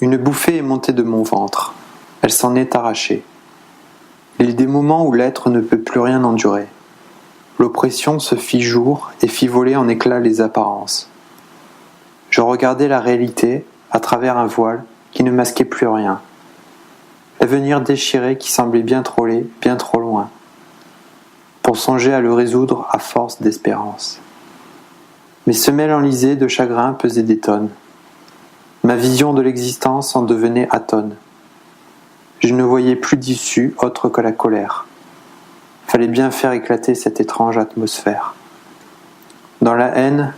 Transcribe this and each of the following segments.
Une bouffée est montée de mon ventre. Elle s'en est arrachée. Il est des moments où l'être ne peut plus rien endurer. L'oppression se fit jour et fit voler en éclats les apparences. Je regardais la réalité à travers un voile qui ne masquait plus rien. L'avenir déchiré qui semblait bien trop laid, bien trop loin, pour songer à le résoudre à force d'espérance. Mes semelles enlisées de chagrin pesaient des tonnes. Ma vision de l'existence en devenait atone. Je ne voyais plus d'issue autre que la colère. Fallait bien faire éclater cette étrange atmosphère. Dans la haine,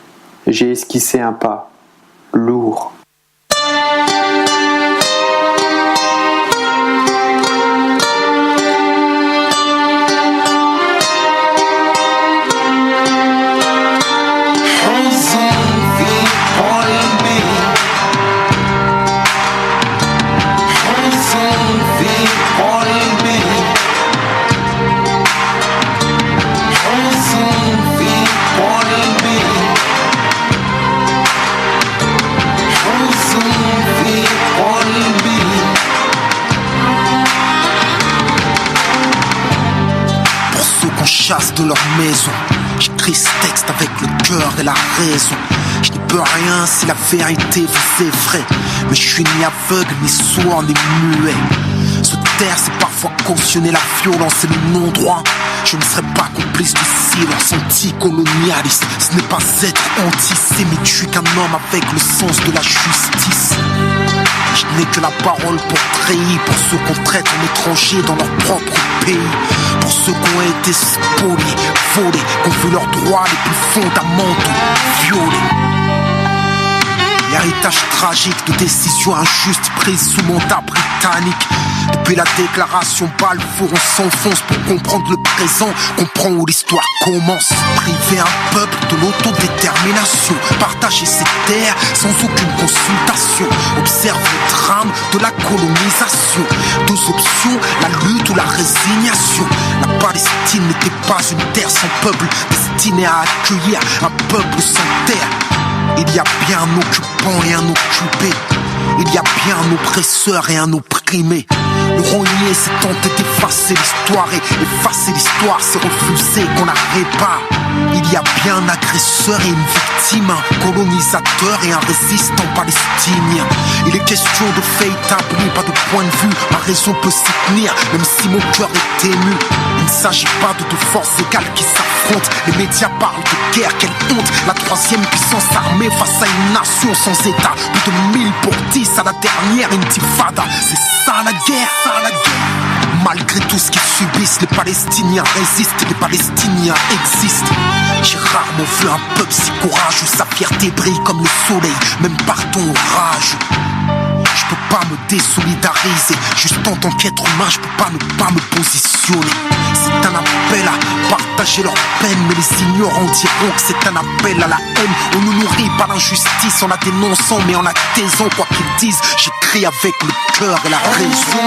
j'ai esquissé un pas, lourd. Chasse de leur maison. J'écris ce texte avec le cœur et la raison. Je n'y peux rien si la vérité vous est vraie. Mais je suis ni aveugle, ni sourd, ni muet. Se taire, c'est parfois cautionner la violence et le non-droit. Je ne serai pas complice du silence anticolonialiste. Ce n'est pas être antisémite, je suis qu'un homme avec le sens de la justice. Je n'ai que la parole pour trahir, pour ceux qu'on traite en étrangers dans leur propre pays, pour ceux qui ont été spoliés, volés, qui ont vu leurs droits les plus fondamentaux violés. L'héritage tragique de décisions injustes prises sous mandat britannique. Depuis la déclaration Balfour, on s'enfonce pour comprendre le présent, comprendre où l'histoire commence. Priver un peuple de l'autodétermination, partager ses terres sans aucune consultation. Observe le drame de la colonisation. Deux options, la lutte ou la résignation. La Palestine n'était pas une terre sans peuple, destinée à accueillir un peuple sans terre. Il y a bien un occupant et un occupé. Il y a bien un oppresseur et un opprimé. Le renier, c'est tenter d'effacer l'histoire. Et effacer l'histoire, c'est refuser qu'on la répare. Il y a bien un agresseur et une victime, un colonisateur et un résistant palestinien. Il est question de faits établis, pas de point de vue. Ma raison peut s'y tenir, même si mon cœur est ému. Il ne s'agit pas de deux forces égales qui s'affrontent. Les médias parlent de guerre, quelle honte. La troisième puissance armée face à une nation sans état. Plus de 1000 pour 10 à la dernière intifada. C'est ça la guerre, ça la guerre. Malgré tout ce qu'ils subissent, les Palestiniens résistent, les Palestiniens existent. J'ai rarement vu un peuple si courageux, sa fierté brille comme le soleil, même par ton orage. Je peux pas me désolidariser, juste en tant qu'être humain, je peux pas ne pas me positionner. C'est un appel à partager leur peine, mais les ignorants diront que c'est un appel à la haine. On nous nourrit par l'injustice en la dénonçant, mais en la taisant, quoi qu'ils disent, j'écris avec le cœur et la raison.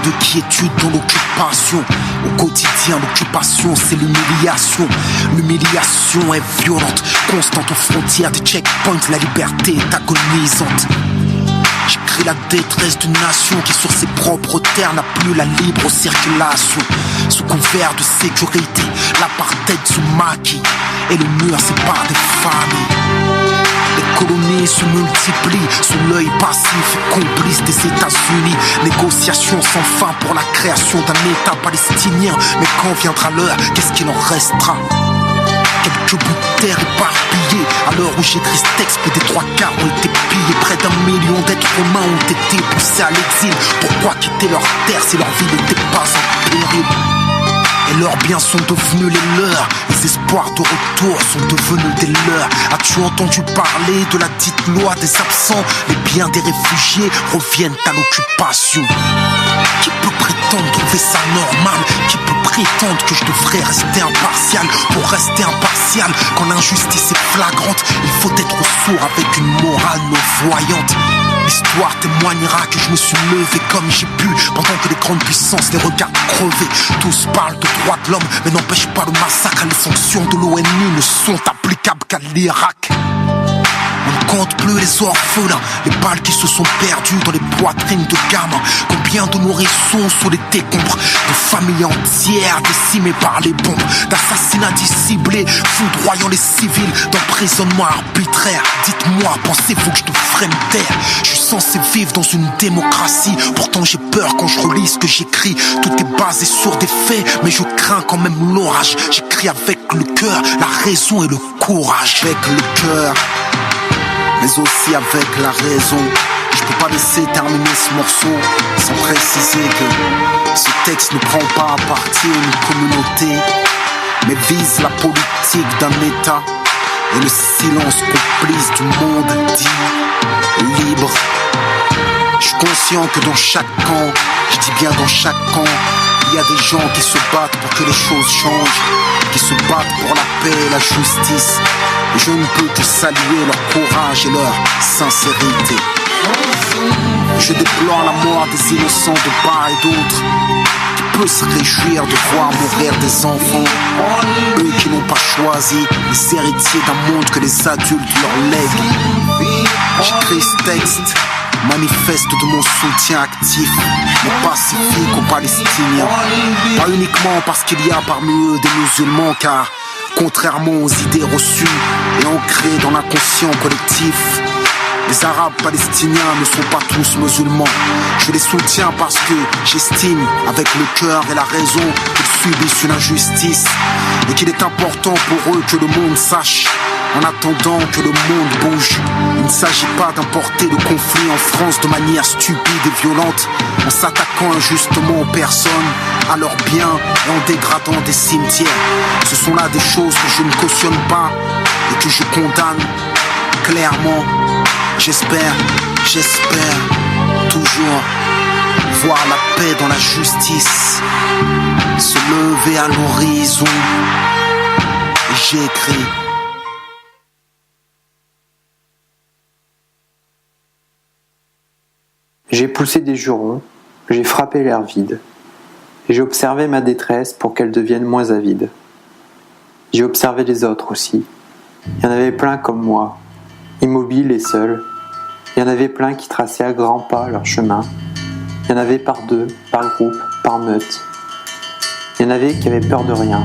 De quiétude dans l'occupation. Au quotidien, l'occupation, c'est l'humiliation. L'humiliation est violente, constante aux frontières des checkpoints. La liberté est agonisante. J'écris la détresse d'une nation qui sur ses propres terres n'a plus la libre circulation. Sous couvert de sécurité, l'apartheid se maquille et le mur sépare des familles. Les colonies se multiplient sous l'œil passif et complice des États-Unis. Négociations sans fin pour la création d'un État palestinien. Mais quand viendra l'heure, qu'est-ce qu'il en restera? Quelques bouts de terre éparpillés. À l'heure où j'écris ce texte, plus des 3/4 ont été pillés. Près d'1 million d'êtres humains ont été poussés à l'exil. Pourquoi quitter leur terre si leur vie n'était pas en péril? et leurs biens sont devenus les leurs. Les espoirs de retour sont devenus des leurs. As-tu entendu parler de la dite loi des absents? Les biens des réfugiés reviennent à l'occupation. Qui peut prétendre trouver ça normal? Qui peut prétendre que je devrais rester impartial? Pour rester impartial, quand l'injustice est flagrante, il faut être sourd avec une morale non-voyante. L'histoire témoignera que je me suis levé comme j'ai pu, pendant que les grandes puissances les regardent crever. Tous parlent de droits de l'homme, mais n'empêche pas le massacre. Les sanctions de l'ONU ne sont applicables qu'à l'Irak. On ne compte plus les orphelins, les balles qui se sont perdues dans les poitrines de gamins. Combien de nourrissons sous les décombres, de familles entières décimées par les bombes, d'assassinats disciplés, foudroyant les civils, d'emprisonnements arbitraires. Dites-moi, pensez-vous que je devrais me taire? Je suis censé vivre dans une démocratie, pourtant j'ai peur quand je relis ce que j'écris. Tout est basé sur des faits, mais je crains quand même l'orage. J'écris avec le cœur, la raison et le courage. Avec le cœur, mais aussi avec la raison. Je peux pas laisser terminer ce morceau sans préciser que ce texte ne prend pas parti une communauté, mais vise la politique d'un État et le silence complice du monde dit libre. Je suis conscient que dans chaque camp, je dis bien dans chaque camp, il y a des gens qui se battent pour que les choses changent, qui se battent pour la paix et la justice. Et je ne peux que saluer leur courage et leur sincérité. Je déplore la mort des innocents de part et d'autre. Qui peut se réjouir de voir mourir des enfants, eux qui n'ont pas choisi les héritiers d'un monde que les adultes leur lèguent. J'écris ce texte, manifeste de mon soutien actif, mais pacifique aux Palestiniens. Pas uniquement parce qu'il y a parmi eux des musulmans, car contrairement aux idées reçues et ancrées dans l'inconscient collectif, les Arabes palestiniens ne sont pas tous musulmans. Je les soutiens parce que j'estime, avec le cœur et la raison, qu'ils subissent une injustice et qu'il est important pour eux que le monde sache. En attendant que le monde bouge, il ne s'agit pas d'importer le conflit en France de manière stupide et violente, en s'attaquant injustement aux personnes, à leurs biens et en dégradant des cimetières. Ce sont là des choses que je ne cautionne pas et que je condamne clairement. J'espère toujours voir la paix dans la justice se lever à l'horizon. Et j'écris. J'ai poussé des jurons, j'ai frappé l'air vide, et j'ai observé ma détresse pour qu'elle devienne moins avide. J'ai observé les autres aussi. Il y en avait plein comme moi, immobiles et seuls. Il y en avait plein qui traçaient à grands pas leur chemin. Il y en avait par deux, par groupe, par meute. Il y en avait qui avaient peur de rien,